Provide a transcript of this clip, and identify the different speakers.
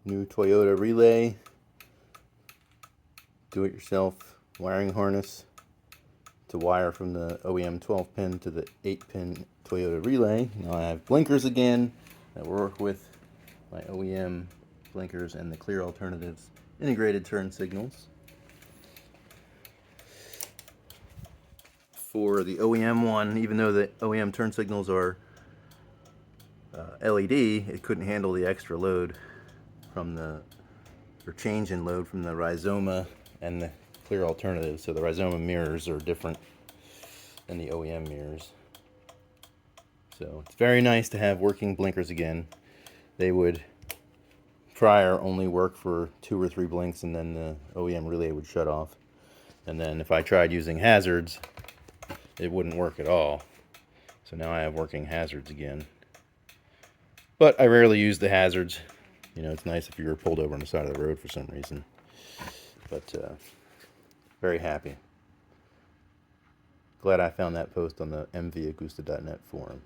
Speaker 1: New Toyota relay, do-it-yourself wiring harness to wire from the OEM 12 pin to the 8 pin Toyota relay. Now I have blinkers again that work with my OEM blinkers and the clear alternatives integrated turn signals. For the OEM one, even though the OEM turn signals are LED, it couldn't handle the extra load from the, or change in load from the Rizoma and the clear alternatives. So the Rizoma mirrors are different than the OEM mirrors. So it's very nice to have working blinkers again. They would prior only work for 2 or 3 blinks, and then the OEM relay would shut off. And then if I tried using hazards, it wouldn't work at all. So now I have working hazards again. But I rarely use the hazards. You know, it's nice if you were pulled over on the side of the road for some reason. But very happy. Glad I found that post on the mvagusta.net forum.